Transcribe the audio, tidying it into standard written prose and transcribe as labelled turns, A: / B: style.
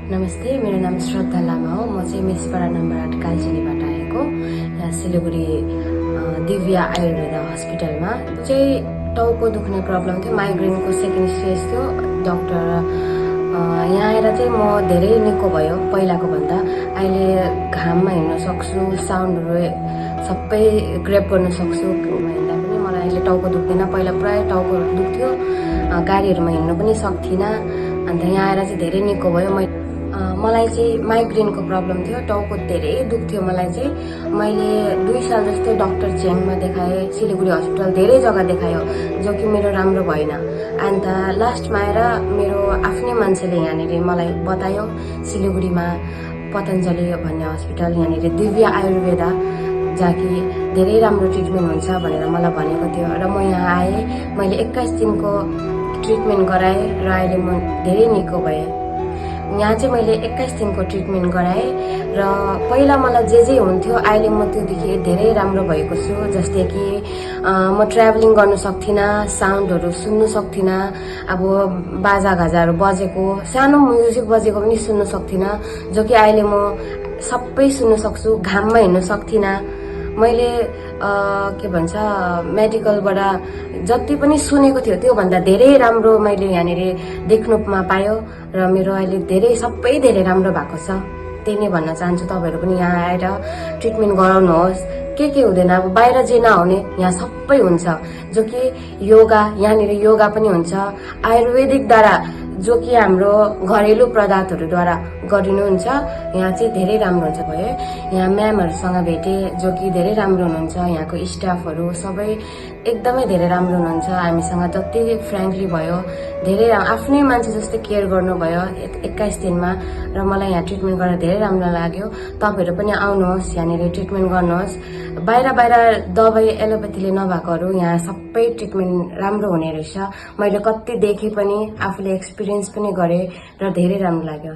A: नमस्ते, मेरो नाम श्रद्धा लामा हो। म चाहिँ मेसपाडा नम्बर 8 कालचिनीबाट आएको। यहाँ सिलगढी दिव्या आयुर्वेदा हस्पिटलमा चाहिँ टाउको दुख्ने प्रब्लम थियो, माइग्रेनको सेकेन्ड स्टेज थियो। डक्टर यहाँ आएर चाहिँ म धेरै निको भयो पहिलाको भन्दा। अहिले घाममा हिँड्न सक्छु, साउन्डहरू सबै ग्रेप गर्न सक्छु। हिँड्दा पनि मलाई अहिले टाउको दुख्दैन। पहिला प्रायः टाउको दुख्थ्यो, गाडीहरूमा हिँड्नु पनि सक्थिनँ। अन्त यहाँ आएर चाहिँ धेरै निको भयो। मलाई चाहिँ माइग्रेनको प्रब्लम थियो, टाउको धेरै दुख्थ्यो मलाई चाहिँ। मैले 2 साल जस्तै डाक्टर चेङमा देखाएँ, सिलगढी हस्पिटल धेरै जग्गा देखायो, जो कि मेरो राम्रो भएन। अन्त लास्टमा आएर मेरो आफ्नै मान्छेले यहाँनिर मलाई बतायो, सिलगढीमा पतञ्जलि भन्ने हस्पिटल, यहाँनिर दिव्या आयुर्वेदा, जहाँ कि धेरै राम्रो ट्रिटमेन्ट हुन्छ भनेर मलाई भनेको थियो। र म यहाँ आएँ, मैले 21 दिनको ट्रिटमेन्ट गराएँ र अहिले म धेरै निको भएँ। यहाँ चाहिँ मैले 21 दिनको ट्रिटमेन्ट गराएँ र पहिला मलाई जे हुन्थ्यो अहिले म त्योदेखि धेरै राम्रो भएको छु। जस्तै कि म ट्राभलिङ गर्न सक्थिनँ, साउन्डहरू सुन्नु सक्थिनँ। अब बाजागाजाहरू बजेको, सानो म्युजिक बजेको पनि सुन्नु सक्थिनँ, जो कि अहिले म सबै सुन्नु सक्छु। घाममा हिँड्नु सक्थिनँ। मैले के भन्छ मेडिकलबाट जति पनि सुनेको थियो त्योभन्दा धेरै राम्रो मैले यहाँनिर देख्नुमा पायो र मेरो अहिले सबै धेरै राम्रो भएको छ। त्यही नै भन्न चाहन्छु, तपाईँहरू पनि यहाँ आएर ट्रिटमेन्ट गराउनुहोस्। के हुँदैन, अब बाहिर जे नहुने यहाँ सबै हुन्छ। जो कि योगा, यहाँनिर योगा पनि हुन्छ आयुर्वेदिकद्वारा, जो कि हाम्रो घरेलु पदार्थहरूद्वारा गरिनुहुन्छ। यहाँ चाहिँ धेरै राम्रो हुन्छ भयो। यहाँ म्यामहरूसँग भेटेँ, जो कि धेरै राम्रो हुनुहुन्छ। यहाँको स्टाफहरू सबै एकदमै धेरै राम्रो हुनुहुन्छ। हामीसँग जति फ्रेङ्कली भयो, धेरै आफ्नै मान्छे जस्तै केयर गर्नुभयो 21 दिनमा। र मलाई यहाँ ट्रिटमेन्ट गरेर धेरै राम्रो लाग्यो। तपाईँहरू पनि आउनुहोस्, यहाँनिर ट्रिटमेन्ट गर्नुहोस्। बाहिर दबाई एलोपेथीले नभएकोहरू यहाँ सबै ट्रिटमेन्ट राम्रो हुने रहेछ। मैले कति देखेँ पनि, आफूले एक्सपिरियन्स पनि गरेँ र धेरै राम्रो लाग्यो।